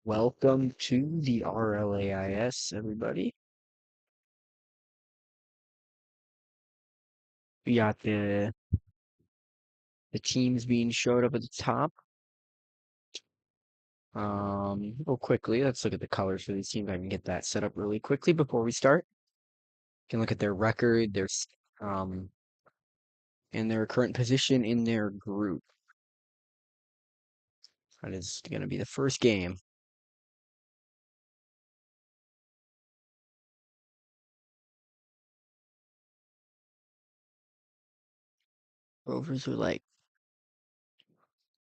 Welcome to the RLAIS, everybody. We got the teams being showed up at the top. Real quickly, let's look at the colors for these teams. I can get that set up really quickly before we start. You can look at their record, um, and their current position in their group. That is going to be the first game. Rovers are like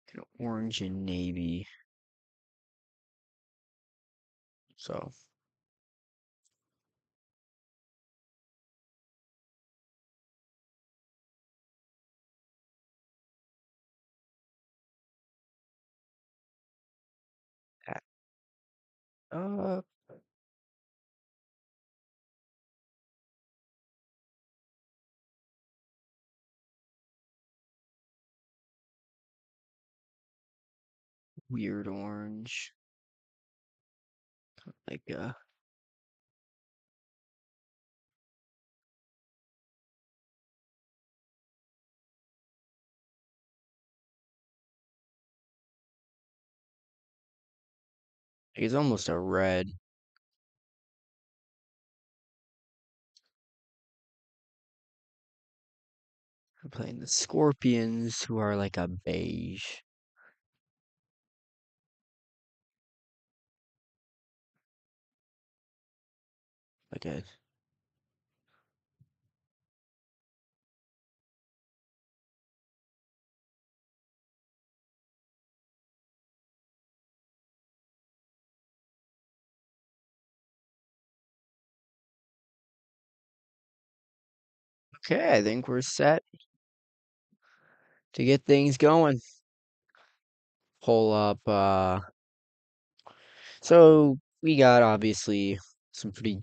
kind of orange and navy. So, that, uh, weird orange. Like, it's almost a red. We're playing the Scorpions, who are like a beige. Like a Okay, I think we're set to get things going. Pull up so we got obviously some pretty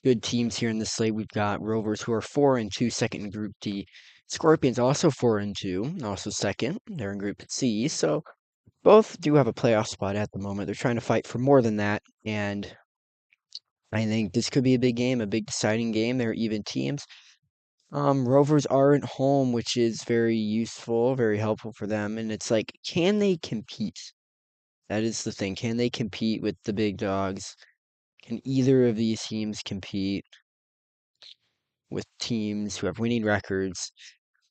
good teams here in the slate. We've got Rovers who are 4-2, second in Group D. Scorpions also 4-2, also second. They're in Group C. So both do have a playoff spot at the moment. They're trying to fight for more than that. And I think this could be a big game, a big deciding game. They're even teams. Rovers aren't home, which is very useful, very helpful for them. And it's like, can they compete? That is the thing. Can they compete with the big dogs? Can either of these teams compete with teams who have winning records?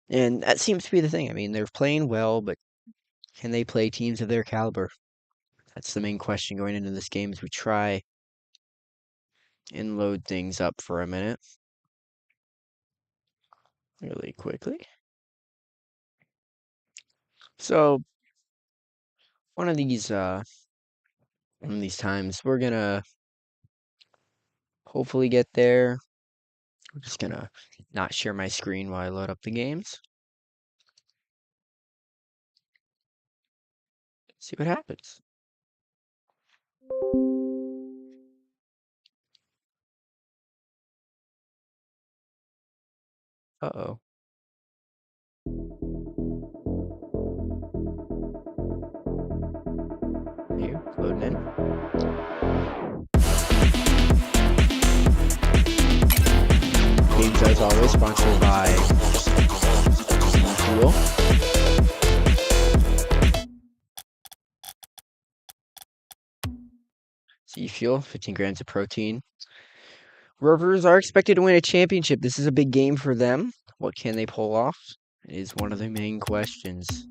And that seems to be the thing. I mean, they're playing well, but can they play teams of their caliber? That's the main question going into this game as we try and load things up for a minute really quickly. So one of these times we're gonna hopefully get there. I'm just gonna not share my screen while I load up the games. See what happens. Uh-oh. Here, loading in. Games, as always, sponsored by Fuel. Sea Fuel, 15 grams of protein. Rovers are expected to win a championship. This is a big game for them. What can they pull off? Is one of the main questions.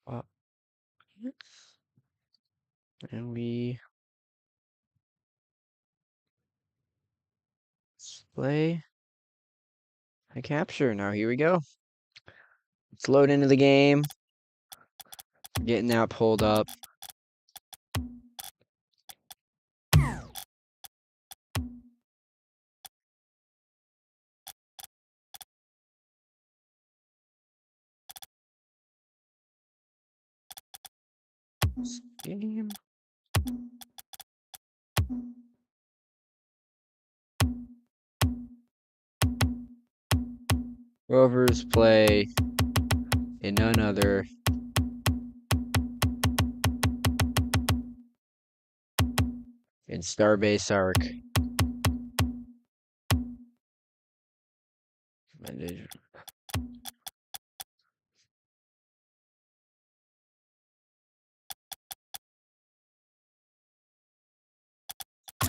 Uh, and we display a capture. Now here we go. Let's load into the game. Getting that pulled up. Game. Rovers play in none other And Starbase Arc.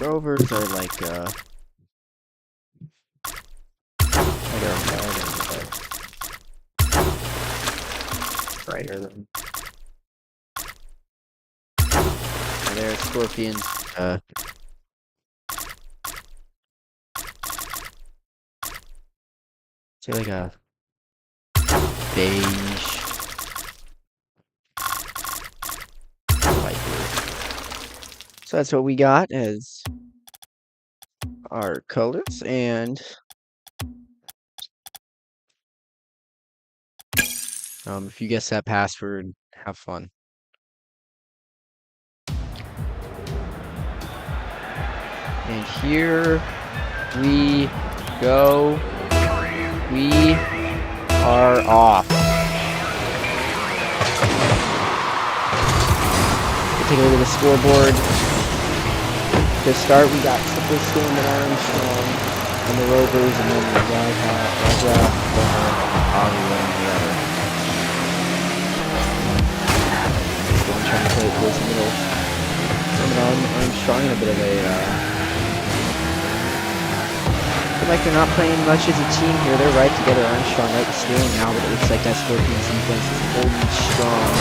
Rovers are like brighter than their Scorpions. Say like a beige, light blue. So that's what we got as our colors, and if you guess that password, have fun. And here we go. We are off. Take a look at the scoreboard. To start, we got Triple Storm and Armstrong on the Rovers, and then we got Raja, Hollywood on the other. Storm trying to play it towards the middle. Armstrong in a bit of a like they're not playing much as a team here. They're right together. Armstrong right to steal now, but it looks like that Scorpions defense is holding strong.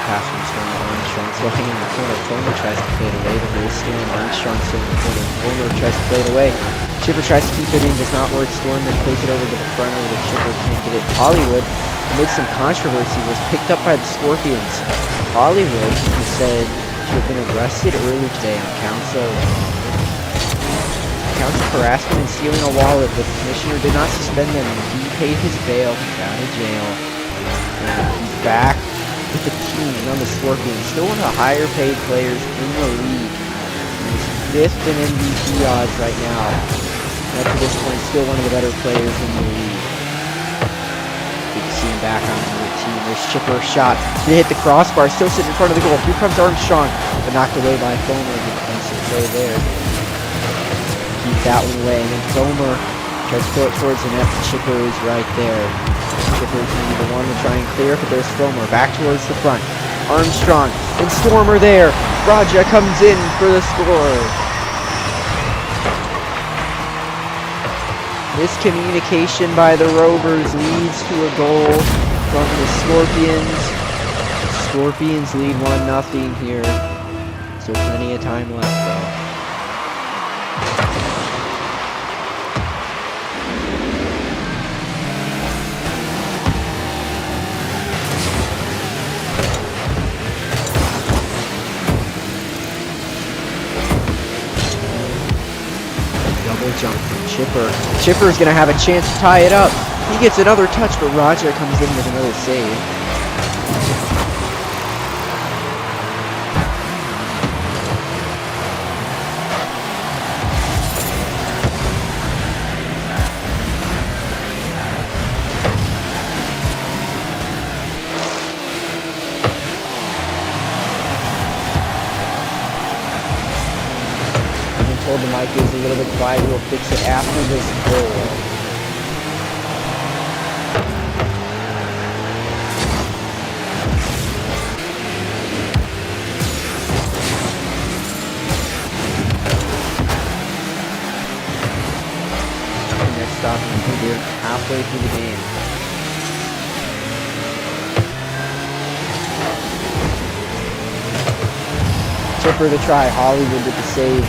Pass from Storm to Armstrong. Still hanging in the corner. Former tries to play it away, but there is Storm. Armstrong still in the corner. Former tries to play it away. Chipper tries to keep it in, does not work. Storm then plays it over to the front over the Chipper. Can't get it. Hollywood, amid some controversy, was picked up by the Scorpions. Hollywood, who said to have been arrested earlier today on counts of harassment and stealing a wallet. The commissioner did not suspend them. He paid his bail. He's out of jail. And he's back with the team on the Scorpions. Still one of the higher paid players in the league. He's fifth in MVP odds right now. And up to this point, still one of the better players in the league. Good to see him back on the team. There's Chipper shot. They hit the crossbar. Still sitting in front of the goal. Here comes Armstrong. But knocked away by Fomer. Good defensive play there. Keep that one away, and then Fomer tries to throw it towards the net. Chipper is right there. Chipper is going to be the one to try and clear, but there's Fomer back towards the front. Armstrong and Stormer there. Raja comes in for the score. Miscommunication by the Rovers leads to a goal from the Scorpions. Scorpions lead 1-0 here. So plenty of time left though. Jump from Chipper. Chipper's gonna have a chance to tie it up. He gets another touch, but Raja comes in with another save. The mic is a little bit quiet. We'll fix it after this goal. Next stop is here halfway through the game. Chipper to try. Hollywood with the save.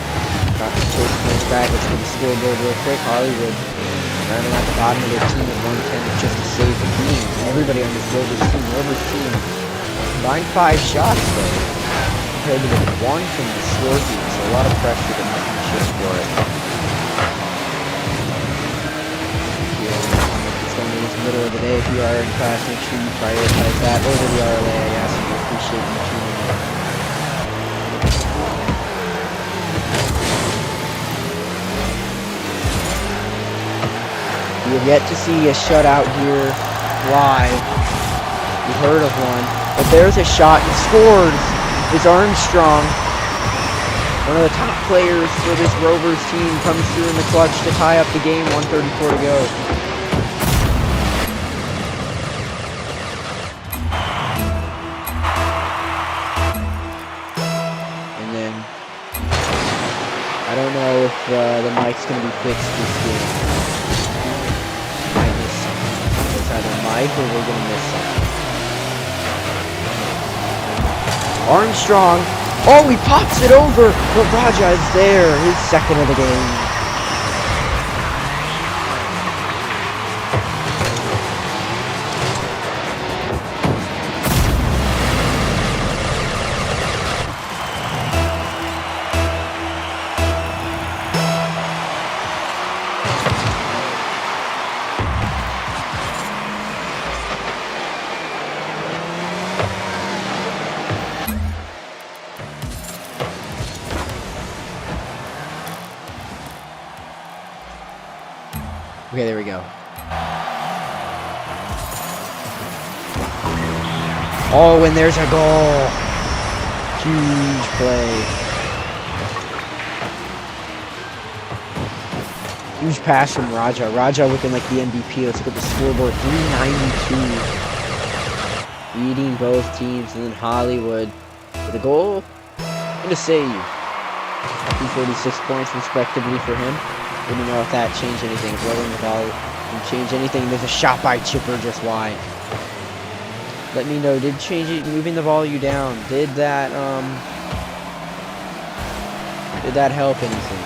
Chase back. Let's get the scoreboard real quick. Hollywood running at the bottom of their team at 110 just to save the team. Everybody on this Rovers team combined 5 shots though, compared to the 1 from the Scorpions. So a lot of pressure to make the shift for it. It's going to be the middle of the day. If you are in class, make sure you prioritize that over the RLA. I ask you to appreciate you tuning in. We have yet to see a shutout here live. We've heard of one. But there's a shot and scores. It's Armstrong. One of the top players for this Rovers team comes through in the clutch to tie up the game. 1:34 to go. And then I don't know if the mic's going to be fixed this game. Might miss something. It's either mic or we're going to miss something. Armstrong. Oh, he pops it over, but Raja is there. His second of the game. Okay, there we go. Oh, and there's a goal. Huge play. Huge pass from Raja. Raja looking like the MVP. Let's look at the scoreboard. 392. Beating both teams. And then Hollywood with a goal and a save. 246 points respectively for him. Didn't know if that changed anything. Lowering the volley didn't change anything. There's a shot by Chipper just wide. Let me know. Did change it? Moving the volume down. Did that help anything?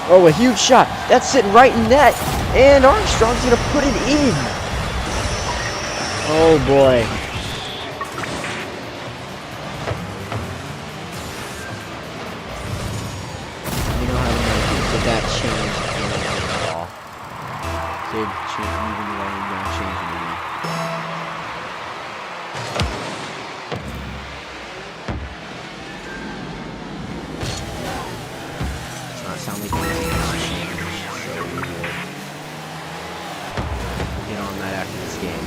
Oh, a huge shot. That's sitting right in net. And Armstrong's gonna put it in. Oh boy. That change anything at all. Did change even though you don't change anything. Does not sound like anything has changed, so we'll get on that after this game.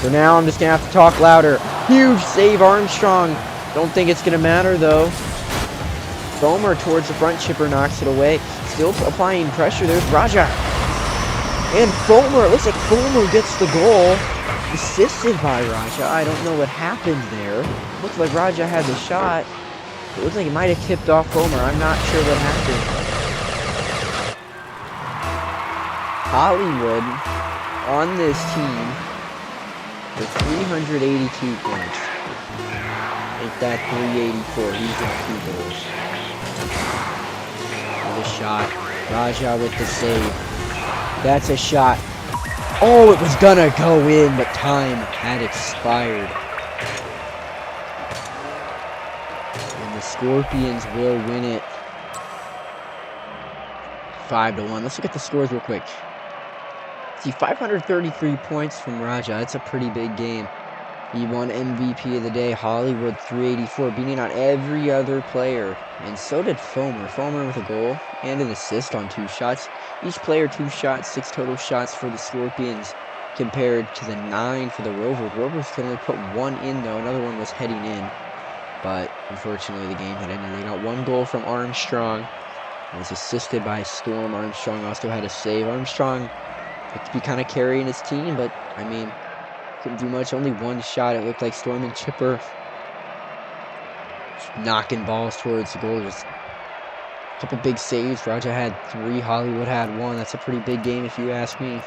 For now, I'm just gonna have to talk louder. Huge save, Armstrong. Don't think it's gonna matter though. Fomer towards the front. Chipper knocks it away. Still applying pressure. There's Raja. And Fomer. It looks like Fomer gets the goal. Assisted by Raja. I don't know what happened there. Looks like Raja had the shot. It looks like he might have tipped off Fomer. I'm not sure what happened. Hollywood on this team with 382 points. Make that 384. He's got 2 goals. The shot. Raja with the save. That's a shot. Oh, it was gonna go in, but time had expired. And the Scorpions will win it 5-1. Let's look at the scores real quick. See, 533 points from Raja. That's a pretty big game. He won MVP of the day. Hollywood 384, beating out every other player. And so did Fomer. Fomer with a goal and an assist on 2 shots. Each player 2 shots, 6 total shots for the Scorpions compared to the 9 for the Rovers. Rovers could only put 1 in though. Another one was heading in. But unfortunately the game had ended. They got 1 goal from Armstrong. It was assisted by Storm. Armstrong also had a save. Armstrong looked to be kind of carrying his team, but I mean, couldn't do much. Only 1 shot. It looked like Storm and Chipper knocking balls towards the goal. Just a couple big saves. Raja had 3. Hollywood had 1. That's a pretty big game if you ask me.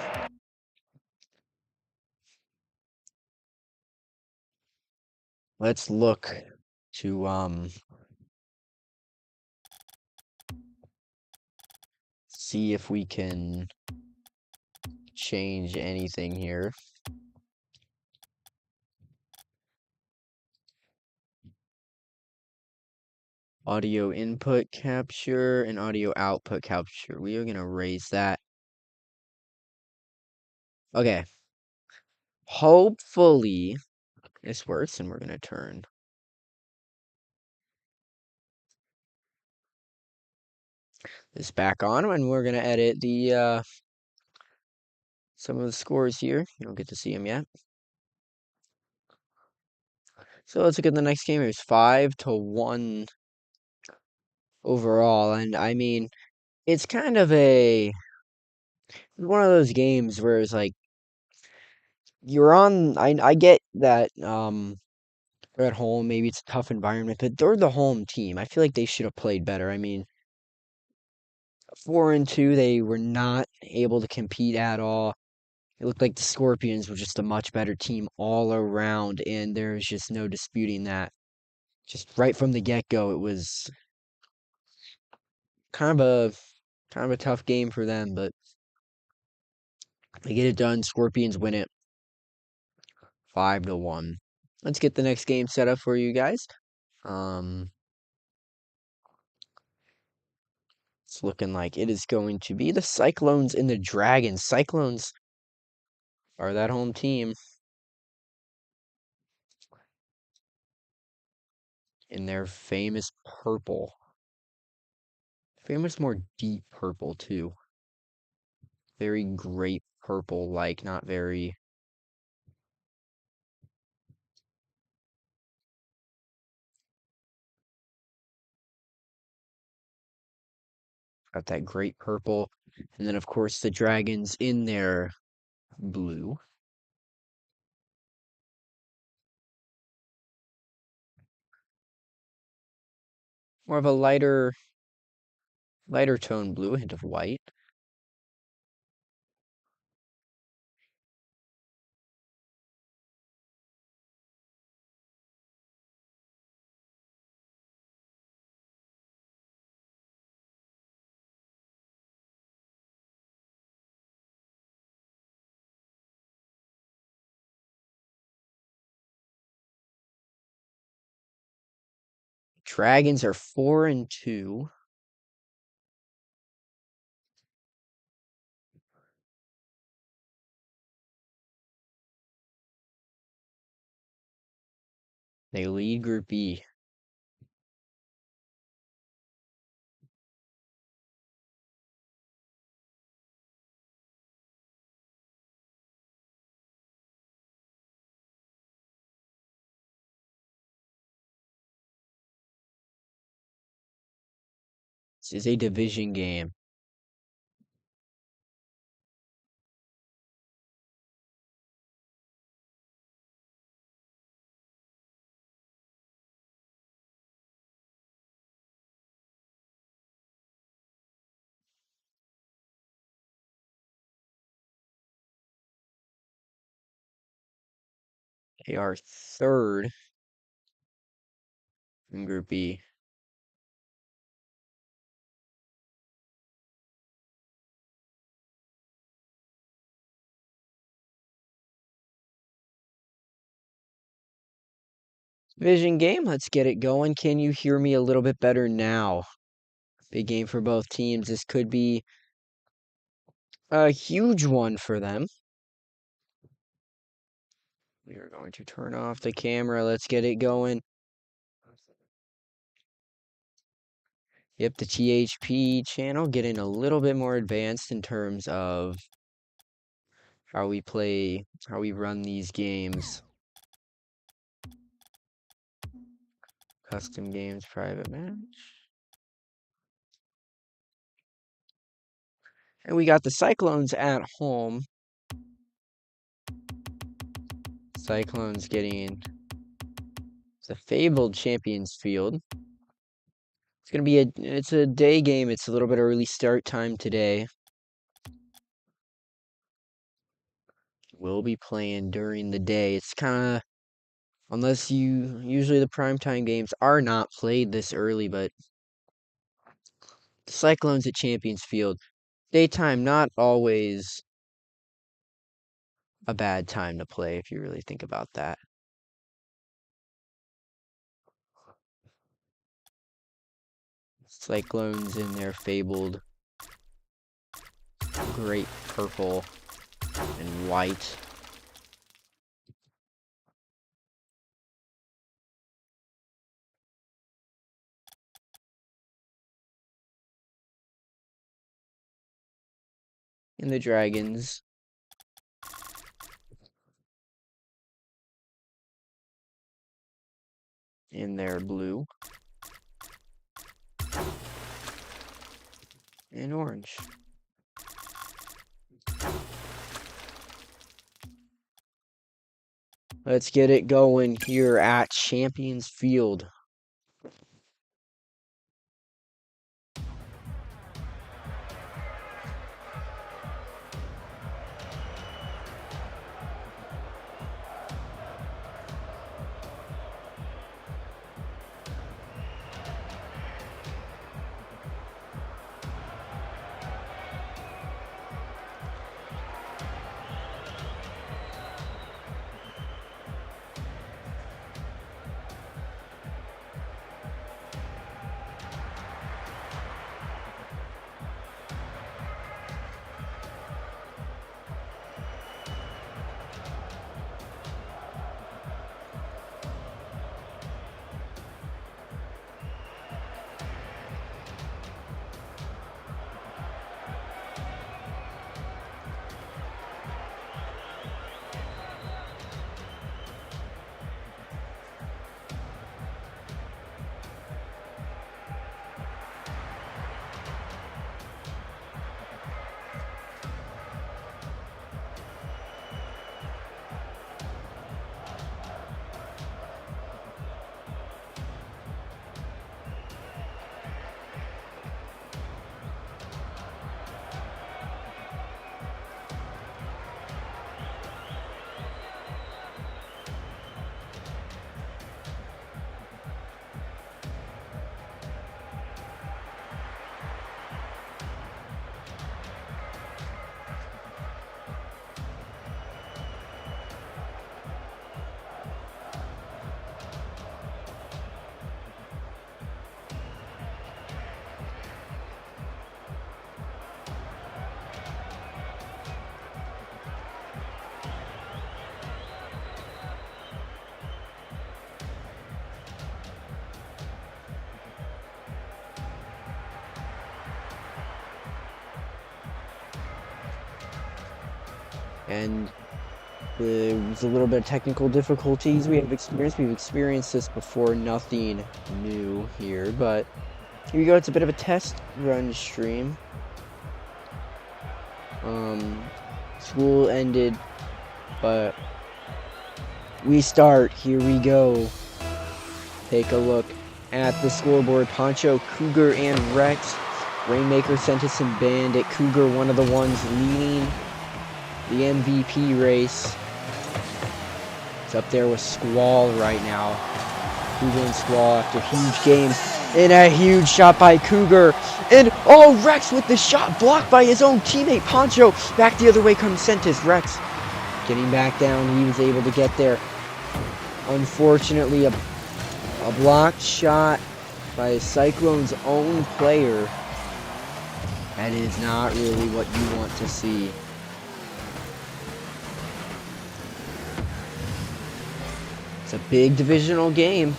Let's look to see if we can change anything here. Audio input capture and audio output capture. We are going to raise that. Okay. Hopefully this works, and we're going to turn this back on, and we're going to edit the some of the scores here. You don't get to see them yet. So let's look at the next game. It was 5-1 overall, and I mean, it's kind of one of those games where it's like you're on. I get that they're at home, maybe it's a tough environment, but they're the home team. I feel like they should have played better. I mean, 4-2, they were not able to compete at all. It looked like the Scorpions were just a much better team all around, and there's just no disputing that. Just right from the get-go, it was kind of a tough game for them, but they get it done. Scorpions win it 5-1. Let's get the next game set up for you guys. Um, it's looking like it is going to be the Cyclones and the Dragons. Cyclones are that home team in their famous purple. Famous more deep purple too. Very grape purple like, not very got that grape purple. And then of course the Dragons in their blue. More of a lighter tone blue, a hint of white. Dragons are 4-2. They lead Group E. This is a division game. They are third in Group E. Division game, let's get it going. Can you hear me a little bit better now? Big game for both teams. This could be a huge one for them. We are going to turn off the camera. Let's get it going. Yep, the THP channel getting a little bit more advanced in terms of how we play, how we run these games. Custom games, private match. And we got the Cyclones at home. Cyclones getting the fabled Champions Field. It's gonna be it's a day game. It's a little bit early start time today. We'll be playing during the day. It's kind of unless usually the primetime games are not played this early, but the Cyclones at Champions Field. Daytime, not always a bad time to play if you really think about that. Cyclones in their fabled great purple and white. And the Dragons. in their blue and orange. Let's get it going here at Champions Field. And there's a little bit of technical difficulties we've experienced this before, nothing new here, but here we go. It's a bit of a test run stream. School ended, but we start. Here we go. Take a look at the scoreboard. Poncho, Cougar, and Rex. Rainmaker, Sentis, and Bandit. Cougar, one of the ones leading the MVP race. It's up there with Squall right now. Cougar and Squall after huge games. And a huge shot by Cougar. And, oh, Rex with the shot blocked by his own teammate, Poncho. Back the other way comes Sentis. Rex getting back down. He was able to get there. Unfortunately, a blocked shot by a Cyclone's own player. That is not really what you want to see. It's a big divisional game.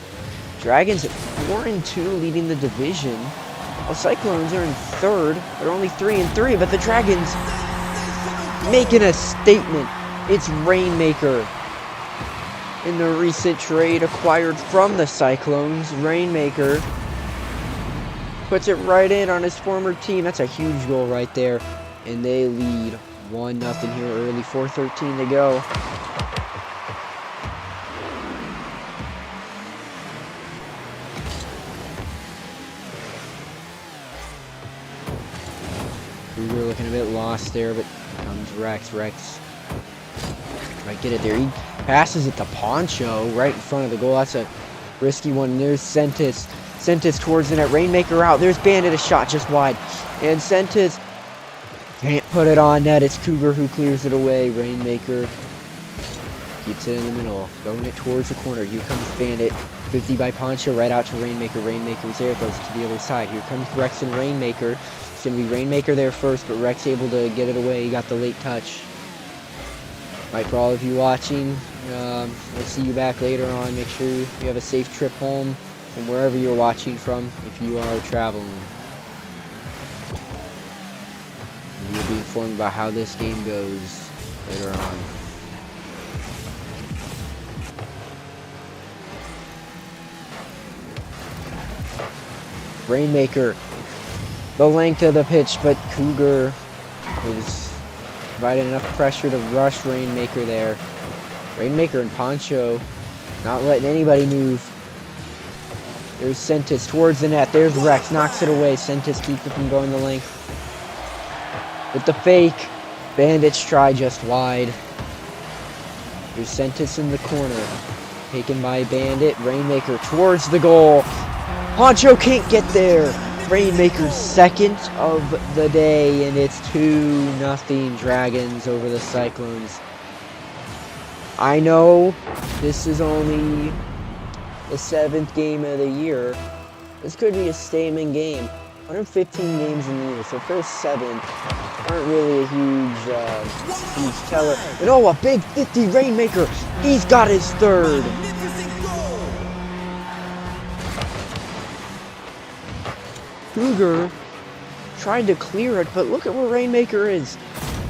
Dragons at 4-2 leading the division. While Cyclones are in third. They're only 3-3, but the Dragons making a statement. It's Rainmaker. In the recent trade acquired from the Cyclones, Rainmaker puts it right in on his former team. That's a huge goal right there. And they lead 1-0 here early, 4:13 to go. Cougar looking a bit lost there, but comes Rex. Rex might get it there. He passes it to Poncho right in front of the goal. That's a risky one. There's Sentis. Sentis towards the net. Rainmaker out. There's Bandit, a shot just wide. And Sentis can't put it on net. It's Cougar who clears it away. Rainmaker keeps it in the middle. Throwing it towards the corner. Here comes Bandit. 50 by Poncho right out to Rainmaker. Rainmaker's there. Goes to the other side. Here comes Rex and Rainmaker. It's going to be Rainmaker there first, but Rex able to get it away. He got the late touch. Right, for all of you watching, we'll see you back later on. Make sure you have a safe trip home from wherever you're watching from if you are traveling. And you'll be informed about how this game goes later on. Rainmaker, the length of the pitch, but Cougar was providing enough pressure to rush Rainmaker there. Rainmaker and Poncho not letting anybody move. There's Sentis towards the net. There's Rex, knocks it away. Sentis keeps it from going the length. With the fake, Bandits try just wide. There's Sentis in the corner. Taken by Bandit. Rainmaker towards the goal. Poncho can't get there. Rainmaker's second of the day, and it's 2-0 Dragons over the Cyclones. I know this is only the 7th game of the year. This could be a statement game. 115 games in the year, so first 7 aren't really a huge teller. And oh, a big 50 Rainmaker. He's got his third. Cougar tried to clear it, but look at where Rainmaker is.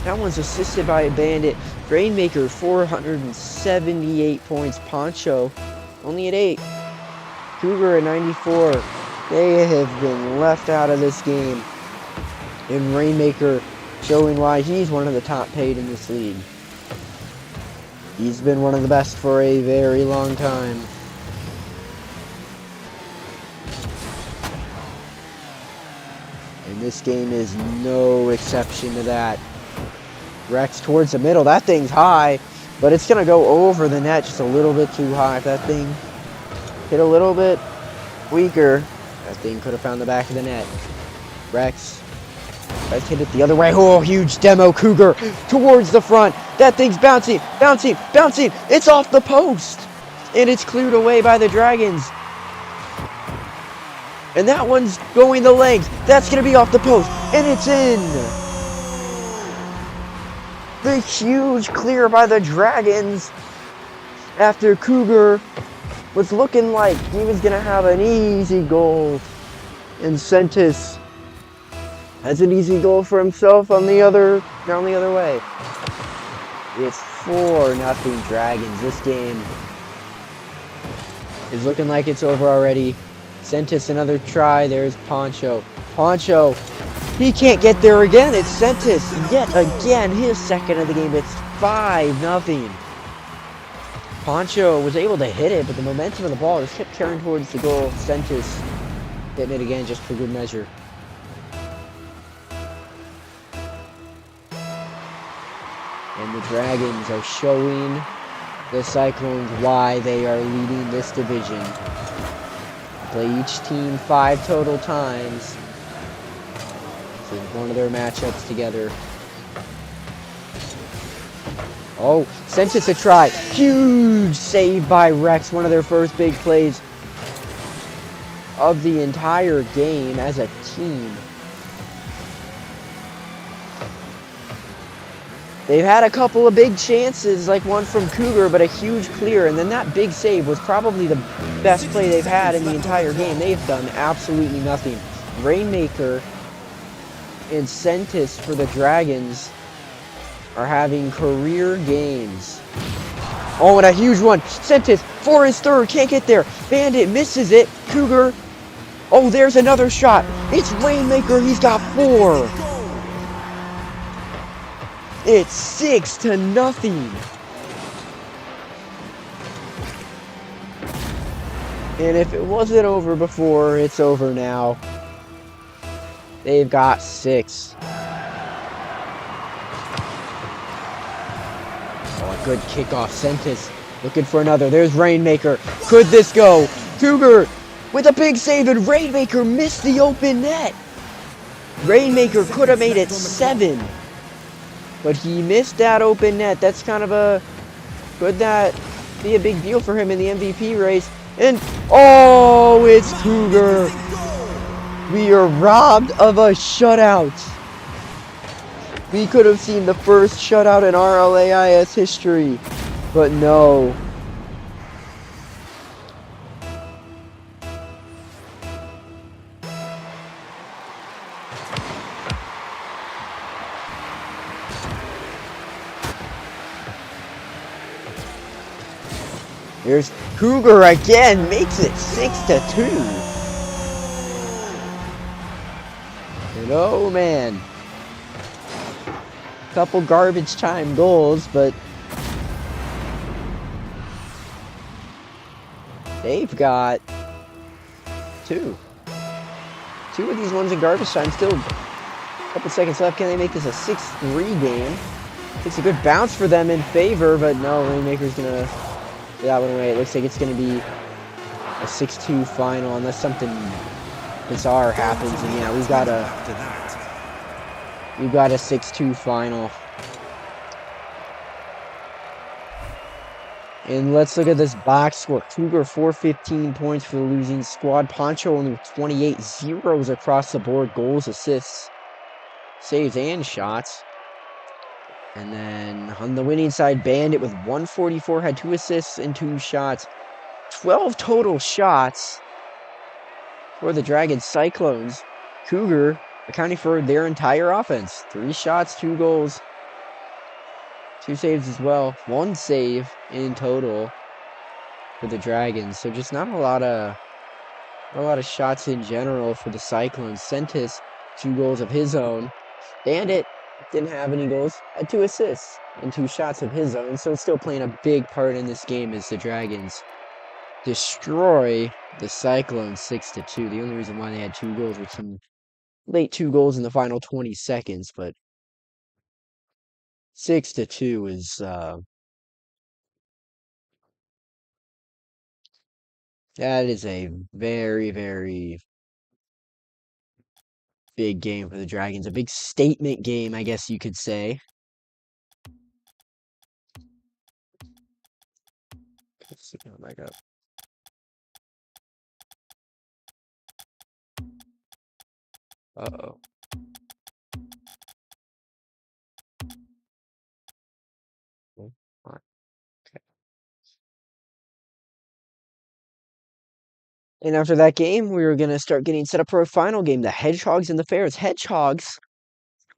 That one's assisted by a Bandit. Rainmaker, 478 points. Poncho, only at 8. Cougar at 94. They have been left out of this game. And Rainmaker showing why he's one of the top paid in this league. He's been one of the best for a very long time. And this game is no exception to that. Rex towards the middle. That thing's high, but it's going to go over the net just a little bit too high. If that thing hit a little bit weaker, that thing could have found the back of the net. Rex hit it the other way. Oh, huge demo. Cougar towards the front. That thing's bouncing, bouncing, bouncing. It's off the post, and it's cleared away by the Dragons. And that one's going the length. That's going to be off the post, and it's in. The huge clear by the Dragons after Cougar was looking like he was going to have an easy goal. And Sentis has an easy goal for himself down the other way. It's 4-0 Dragons. This game is looking like it's over already. Sentis, another try. There's Poncho. Poncho, he can't get there again. It's Sentis yet again. His second of the game. It's 5-0. Poncho was able to hit it, but the momentum of the ball just kept carrying towards the goal. Sentis hitting it again just for good measure. And the Dragons are showing the Cyclones why they are leading this division. Play each team 5 total times. So one of their matchups together. Oh, Sentis a try. Huge save by Rex. One of their first big plays of the entire game as a team. They've had a couple of big chances, like one from Cougar, but a huge clear. And then that big save was probably the best play they've had in the entire game. They've done absolutely nothing. Rainmaker and Sentis for the Dragons are having career games. Oh, and a huge one. Sentis for his third. Can't get there. Bandit misses it. Cougar. Oh, there's another shot. It's Rainmaker. He's got 4. It's 6-0. And if it wasn't over before, it's over now. They've got 6. Oh, a good kickoff. Sentis looking for another. There's Rainmaker. Could this go? Cougar with a big save, and Rainmaker missed the open net. Rainmaker could have made it 7. But he missed that open net. That's kind of could that be a big deal for him in the MVP race? And, oh, it's Cougar. We are robbed of a shutout. We could have seen the first shutout in RLAIS history. But no. Here's Cougar again, makes it 6-2. And oh man, couple garbage time goals, but they've got two. Two of these ones in garbage time. Still a couple seconds left. Can they make this a 6-3 game? It's a good bounce for them in favor, but no, Rainmaker's gonna get that one away. It looks like it's gonna be a 6-2 final unless something bizarre happens. And yeah, we've got a 6-2 final. And let's look at this box score. Cougar 415 points for the losing squad. Poncho only with 28 zeros across the board. Goals, assists, saves, and shots. And then on the winning side, Bandit with 144 had 2 assists and 2 shots. 12 total shots for the Dragon Cyclones. Cougar accounting for their entire offense. 3 shots, 2 goals, 2 saves as well. 1 save in total for the Dragons. So just not a lot of shots in general for the Cyclones. Sentis, 2 goals of his own. Bandit didn't have any goals, had 2 assists and 2 shots of his own. So it's still playing a big part in this game as the Dragons destroy the Cyclones 6-2. The only reason why they had 2 goals was some late 2 goals in the final 20 seconds, but 6-2 is that is a very, very big game for the Dragons. A big statement game, I guess you could say. Let's see, back up. Uh-oh. Oh, alright, okay. And after that game, we were going to start getting set up for a final game, the Hedgehogs and the Ferrets. Hedgehogs,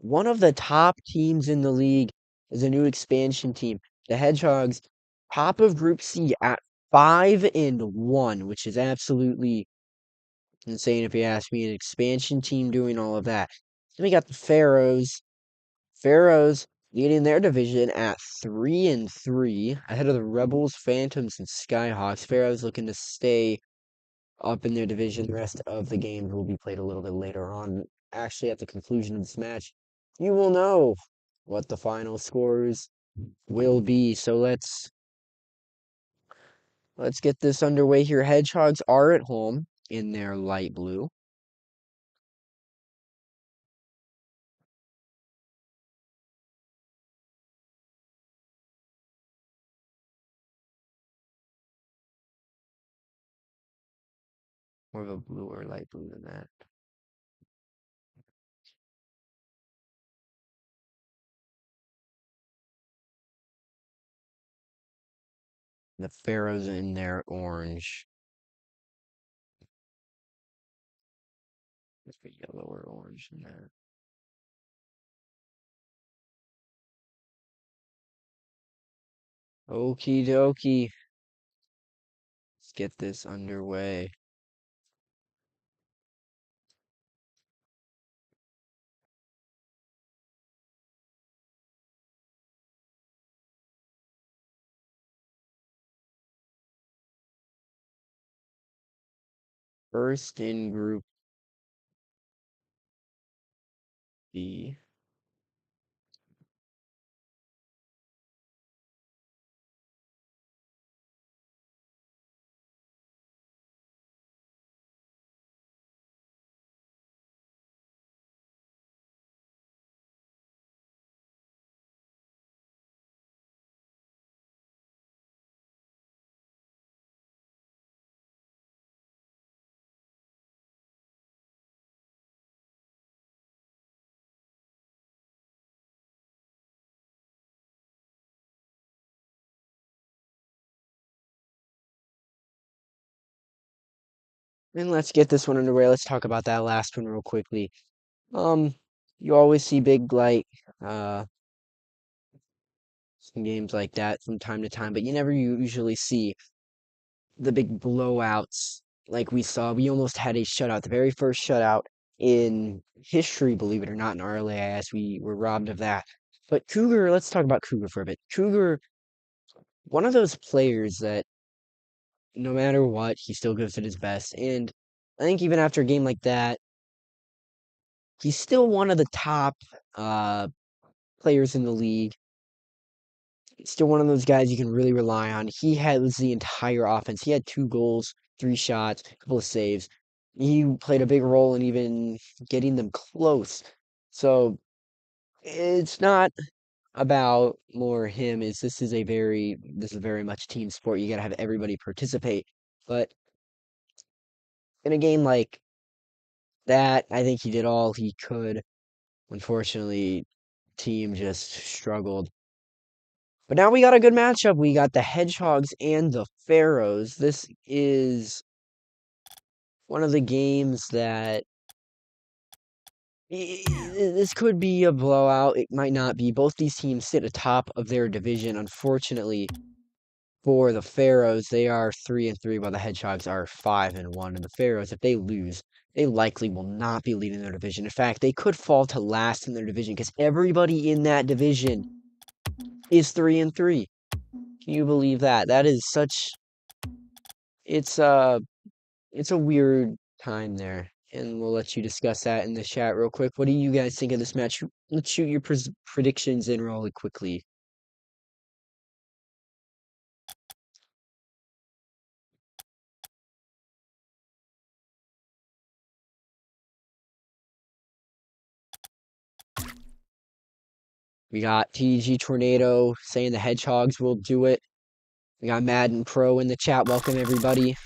one of the top teams in the league, is a new expansion team. The Hedgehogs, top of Group C at 5-1, which is absolutely insane if you ask me. An expansion team doing all of that. Then we got the Pharaohs. Pharaohs leading their division at 3-3, ahead of the Rebels, Phantoms, and Skyhawks. Pharaohs looking to stay up in their division. The rest of the games will be played a little bit later on. Actually, at the conclusion of this match, you will know what the final scores will be. So let's get this underway here. Hedgehogs are at home in their light blue. More of a blue or light blue than that. The Pharaohs in their orange. Let's put yellow or orange in there. Okie dokie. Let's get this underway. First in Group B. And let's get this one underway. Let's talk about that last one real quickly. Um, you always see big like some games like that from time to time, but you never usually see the big blowouts like we saw. We almost had a shutout, the very first shutout in history, believe it or not, in RLAIS. We were robbed of that. But Cougar, let's talk about Cougar for a bit. Cougar, one of those players that no matter what, he still gives it his best. And I think even after a game like that, he's still one of the top uh, players in the league. Still one of those guys you can really rely on. He was the entire offense. He had 2 goals, 3 shots, a couple of saves. He played a big role in even getting them close. So it's not about more him. Is this is very much team sport. You gotta have everybody participate. But in a game like that, I think he did all he could. Unfortunately, team just struggled. But now we got a good matchup. We got the Hedgehogs and the Pharaohs. This is one of the games that this could be a blowout. It might not be. Both these teams sit atop of their division. Unfortunately, for the Pharaohs, they are 3-3, while the Hedgehogs are 5-1. And the Pharaohs, if they lose, they likely will not be leading their division. In fact, they could fall to last in their division because everybody in that division is 3-3. Can you believe that? That is such. It's a weird time there, and we'll let you discuss that in the chat real quick. What do you guys think of this match? Let's shoot your predictions in really quickly. We got TG Tornado saying the Hedgehogs will do it. We got Madden Pro in the chat. Welcome, everybody.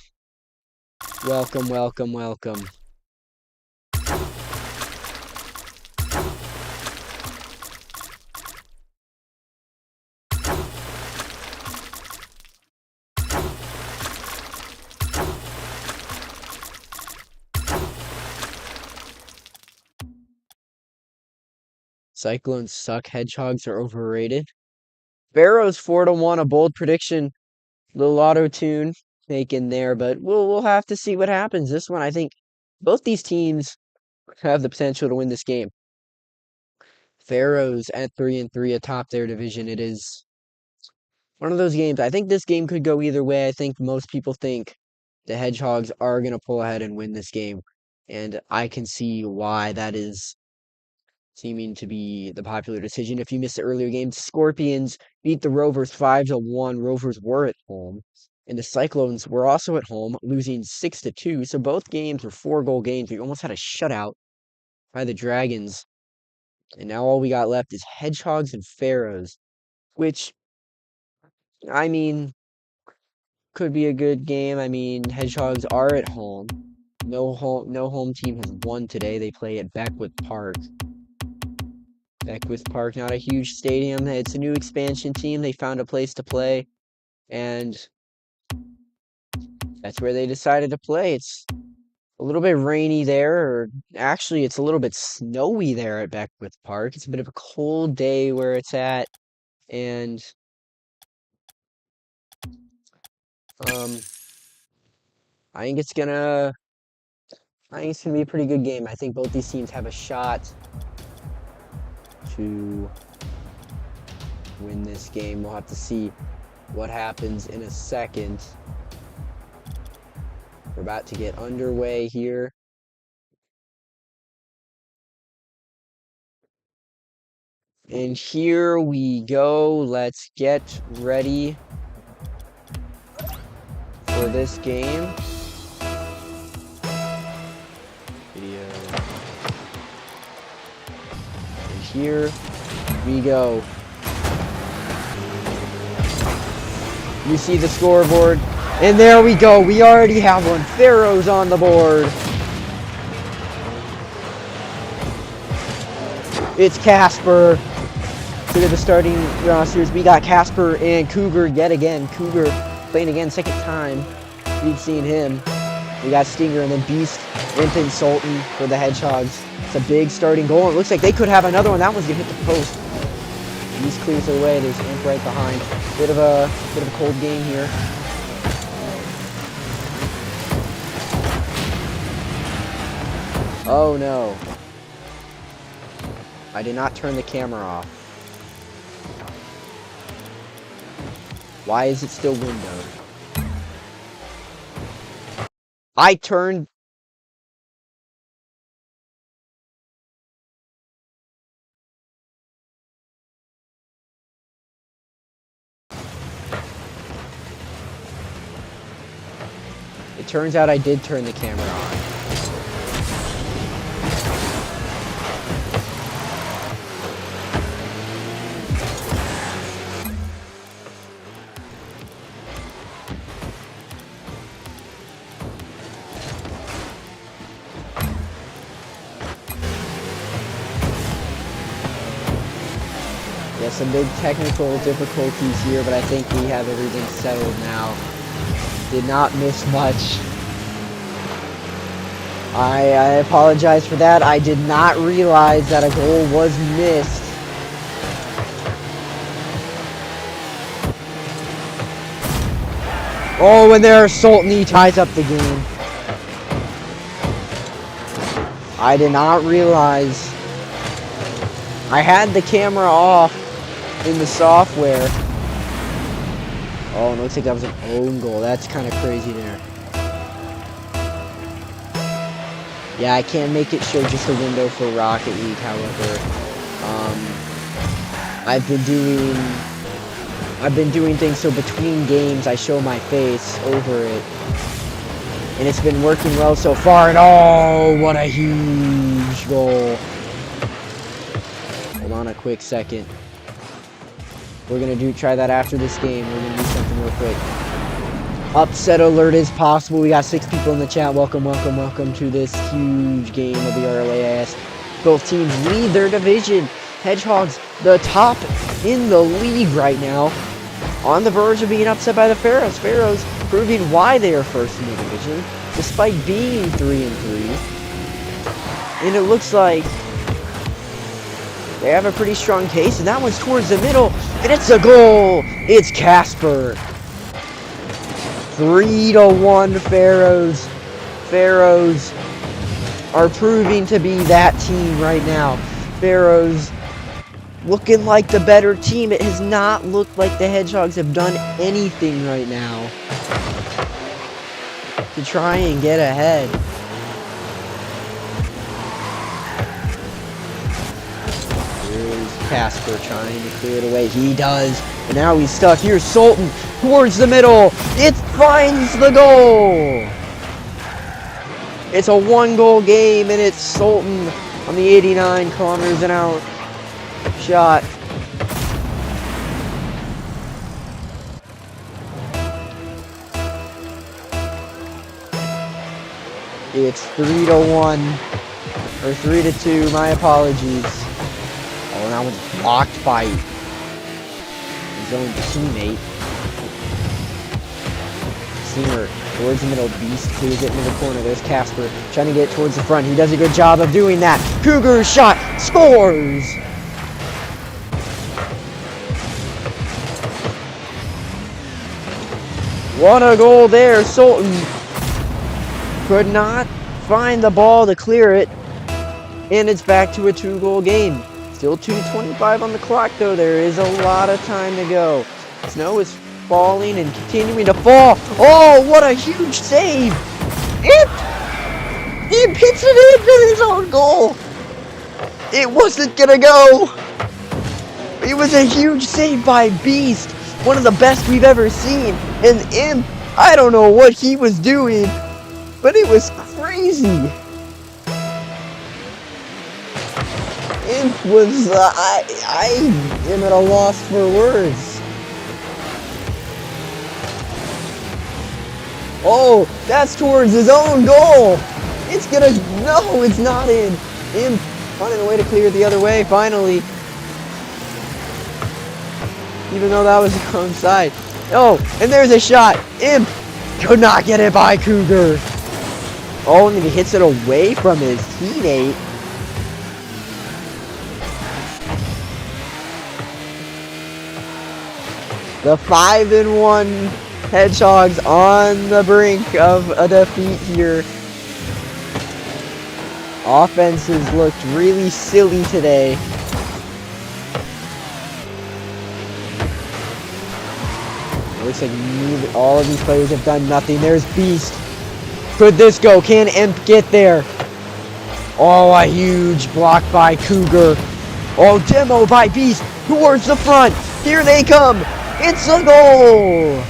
Welcome, welcome, welcome. Cyclones suck. Hedgehogs are overrated. Pharaohs 4-1, a bold prediction. Little auto tune taken there, but we'll have to see what happens. This one, I think both these teams have the potential to win this game. Pharaohs at 3-3 atop their division. It is one of those games. I think this game could go either way. I think most people think the Hedgehogs are going to pull ahead and win this game, and I can see why that is seeming to be the popular decision. If you missed the earlier game, Scorpions beat the Rovers 5-1. Rovers were at home, and the Cyclones were also at home, losing 6-2. So both games were 4-goal games. We almost had a shutout by the Dragons. And now all we got left is Hedgehogs and Pharaohs, which, I mean, could be a good game. I mean, Hedgehogs are at home. No home team has won today. They play at Beckwith Park. Beckwith Park, not a huge stadium. It's a new expansion team. They found a place to play, and that's where they decided to play. It's a little bit rainy there, or actually, it's a little bit snowy there at Beckwith Park. It's a bit of a cold day where it's at, and I think it's gonna be a pretty good game. I think both these teams have a shot to win this game. We'll have to see what happens in a second. We're about to get underway here. And here we go. Let's get ready for this game. Video. And here we go. You see the scoreboard. And there we go. We already have one. Pharaohs on the board. It's Casper. Look at the starting rosters. We got Casper and Cougar yet again. Cougar playing again, second time we've seen him. We got Stinger and then Beast, Infant Sultan for the Hedgehogs. It's a big starting goal. It looks like they could have another one. That one's gonna hit the post. Beast clears it away. There's Imp right behind. Bit of a cold game here. Oh no. I did not turn the camera off. Why is it still windowed? I turned... It turns out I did turn the camera on. Yeah, some big technical difficulties here, but I think we have everything settled now. Did not miss much. I apologize for that. I did not realize that a goal was missed. Oh, and there, Sultan ties up the game. I did not realize. I had the camera off in the software. Oh, it looks like that was an own goal. That's kind of crazy there. Yeah, I can't make it show just a window for Rocket League, however. I've been doing things so between games I show my face over it. And it's been working well so far, and oh, what a huge goal. Hold on a quick second. We're gonna try that after this game. We're gonna do something real quick. Upset alert is possible. We got 6 people in the chat. Welcome, welcome, welcome to this huge game of the RLAIS. Both teams lead their division. Hedgehogs, the top in the league right now, on the verge of being upset by the Pharaohs. Pharaohs proving why they are first in the division, despite being 3-3. And it looks like they have a pretty strong case, and that one's towards the middle, and it's a goal! It's Casper. 3-1 Pharaohs. Pharaohs are proving to be that team right now. Pharaohs looking like the better team. It has not looked like the Hedgehogs have done anything right now to try and get ahead. Here's Casper trying to clear it away. He does. And now he's stuck. Here's Sultan towards the middle. It finds the goal. It's a 1-goal game, and it's Sultan on the 89 kilometers an hour shot. It's 3-1 or 3-2. My apologies. Oh, and that one's blocked by his own teammate. Seamer towards the middle. Beast clears it into the corner. There's Casper trying to get it towards the front. He does a good job of doing that. Cougar shot scores. What a goal there. Sultan could not find the ball to clear it. And it's back to a 2-goal game. Still 2:25 on the clock, though. There is a lot of time to go. Snow is falling and continuing to fall. Oh, what a huge save. He hits it into his own goal. It wasn't going to go. It was a huge save by Beast. One of the best we've ever seen. And Imp, I don't know what he was doing, but it was crazy. Imp was, I am at a loss for words. Oh, that's towards his own goal. It's gonna, no, it's not in. Imp finding a way to clear it the other way, finally. Even though that was the wrong side. Oh, and there's a shot. Imp could not get it by Cougar. Oh, and then he hits it away from his teammate. The 5-1 Hedgehogs on the brink of a defeat here. Offenses looked really silly today. It looks like all of these players have done nothing. There's Beast. Could this go? Can Imp get there? Oh, a huge block by Cougar. Oh, demo by Beast towards the front. Here they come. It's a goal.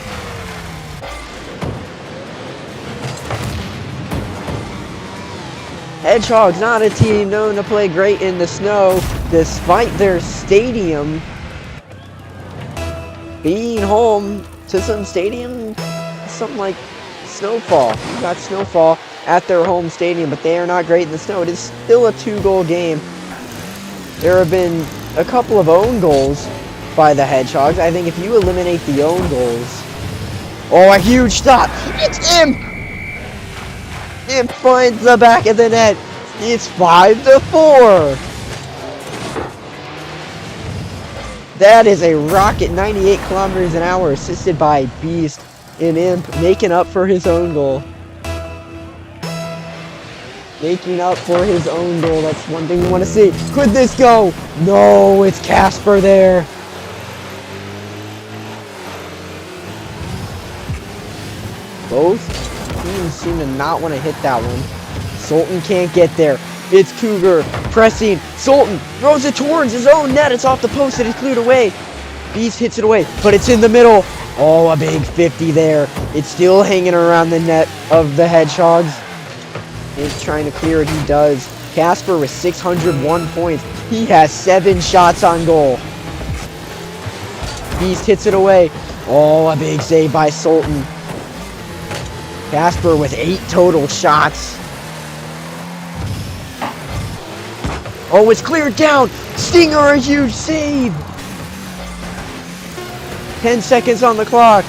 Hedgehogs, not a team known to play great in the snow, despite their stadium being home to some stadium, something like snowfall. We got snowfall at their home stadium, but they are not great in the snow. It is still a 2-goal game. There have been a couple of own goals by the Hedgehogs. I think if you eliminate the own goals... Oh, a huge stop! It's Imp! Imp finds the back of the net. It's 5-4. That is a rocket, 98 kilometers an hour, assisted by Beast, and Imp making up for his own goal. Making up for his own goal. That's one thing you want to see. Could this go? No, it's Casper there. Both teams seem to not want to hit that one. Sultan can't get there. It's Cougar pressing. Sultan throws it towards his own net. It's off the post and it's cleared away. Beast hits it away, but it's in the middle. Oh, a big 50 there. It's still hanging around the net of the Hedgehogs. He's trying to clear it. He does. Casper with 601 points. He has 7 shots on goal. Beast hits it away. Oh, a big save by Sultan. Casper with 8 total shots. Oh, it's cleared down. Stinger, a huge save. 10 seconds on the clock.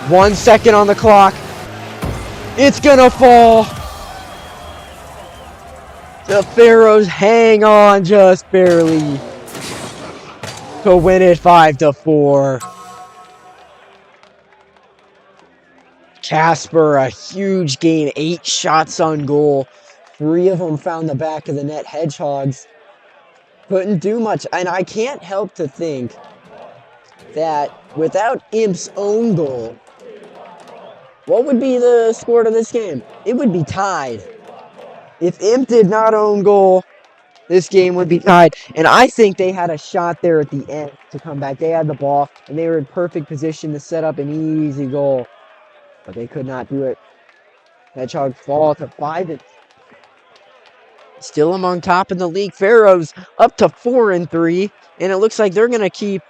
One second on the clock. It's gonna fall. The Pharaohs hang on just barely to win it 5-4. Casper, a huge game, 8 shots on goal. 3 of them found the back of the net. Hedgehogs couldn't do much. And I can't help to think that without Imp's own goal, what would be the score to this game? It would be tied. If Imp did not own goal, this game would be tied. And I think they had a shot there at the end to come back. They had the ball, and they were in perfect position to set up an easy goal. But they could not do it. Hedgehogs fall to 5. Still among top in the league. Pharaohs up to 4-3. And it looks like they're going to keep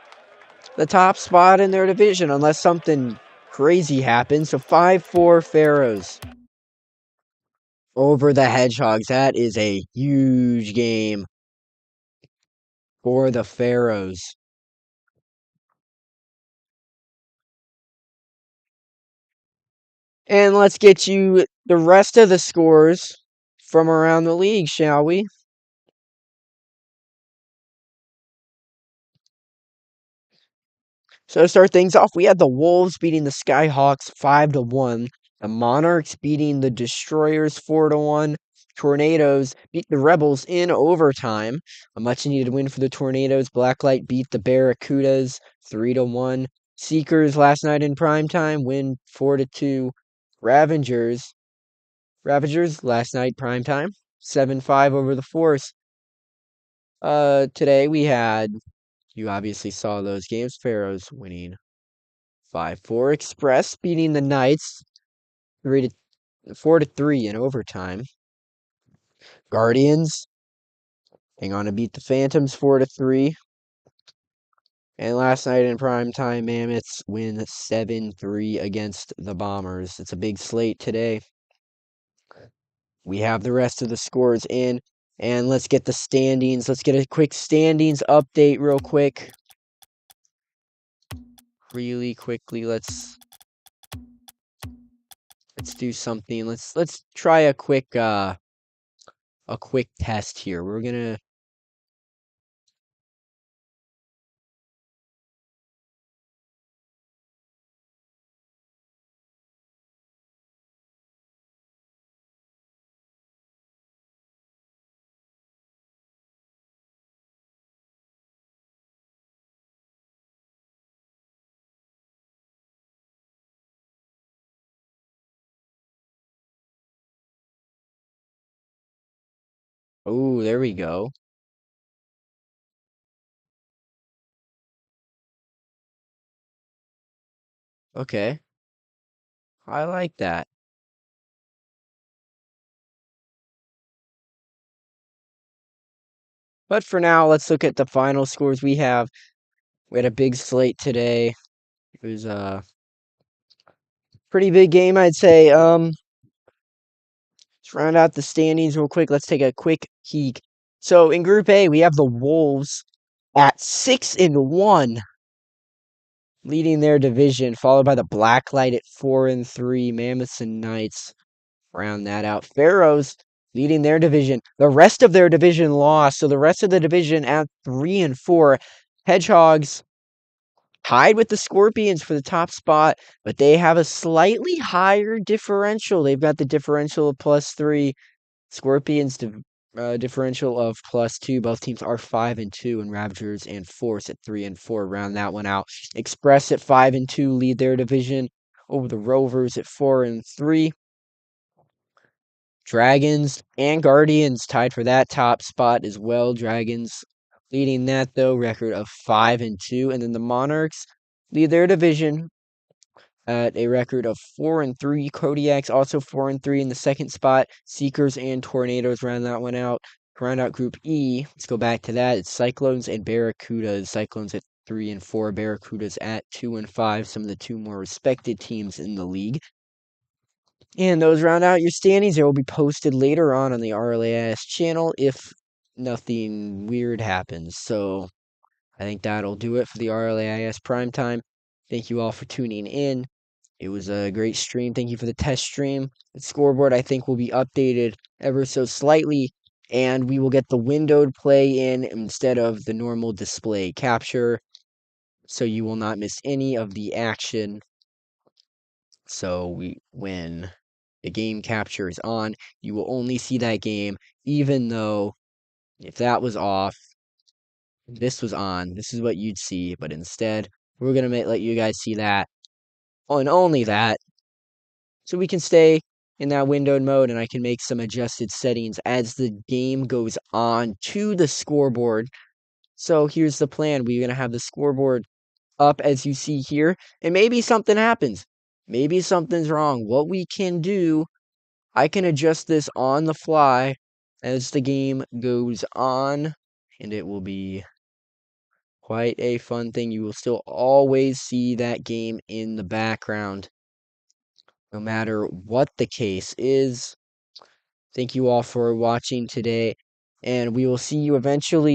the top spot in their division unless something crazy happens. So 5-4 Pharaohs over the Hedgehogs. That is a huge game for the Pharaohs. And let's get you the rest of the scores from around the league, shall we? So to start things off, we had the Wolves beating the Skyhawks 5-1. The Monarchs beating the Destroyers 4-1. Tornadoes beat the Rebels in overtime. A much-needed win for the Tornadoes. Blacklight beat the Barracudas 3-1. Seekers last night in primetime win 4-2. Ravagers last night primetime 7-5 over the Force. Today we had, you obviously saw those games. Pharaohs winning 5-4. Express beating the Knights 4-3 in overtime. Guardians hang on to beat the Phantoms 4-3. And last night in primetime, Mammoths win 7-3 against the Bombers. It's a big slate today. We have the rest of the scores in. And let's get the standings. Let's get a quick standings update real quick. Really quickly, let's do something. Let's try a quick test here. We're gonna Oh, there we go. Okay. I like that. But for now, let's look at the final scores we have. We had a big slate today. It was a pretty big game, I'd say. Let's round out the standings real quick. Let's take a quick peek. So in Group A, we have the Wolves at 6-1, leading their division, followed by the Blacklight at 4-3. Mammoths and Knights round that out. Pharaohs leading their division. The rest of their division lost, so the rest of the division at 3-4. Hedgehogs tied with the Scorpions for the top spot, but they have a slightly higher differential. They've got the differential of +3. Scorpions differential of +2. Both teams are 5-2, and Ravagers and Force at 3-4 round that one out. Express at 5-2 lead their division over the Rovers at 4-3. Dragons and Guardians tied for that top spot as well. Dragons leading that though, record of 5-2, and then the Monarchs lead their division at a record of 4-3. Kodiaks also 4-3 in the second spot. Seekers and Tornadoes round that one out. To round out Group E, let's go back to that. It's Cyclones and Barracudas. Cyclones at 3-4. Barracudas at 2-5. Some of the two more respected teams in the league. And those round out your standings. They will be posted later on the RLAIS channel if nothing weird happens. So I think that'll do it for the RLAIS Primetime. Thank you all for tuning in. It was a great stream. Thank you for the test stream. The scoreboard, I think, will be updated ever so slightly, and we will get the windowed play in instead of the normal display capture, so you will not miss any of the action. So when the game capture is on, you will only see that game, even though if that was off, this was on, this is what you'd see, but instead, we're going to let you guys see that, and only that, so we can stay in that windowed mode, and I can make some adjusted settings as the game goes on to the scoreboard. So here's the plan. We're going to have the scoreboard up as you see here, and maybe something happens. Maybe something's wrong. What we can do, I can adjust this on the fly as the game goes on, and it will be quite a fun thing. You will still always see that game in the background, no matter what the case is. Thank you all for watching today, and we will see you eventually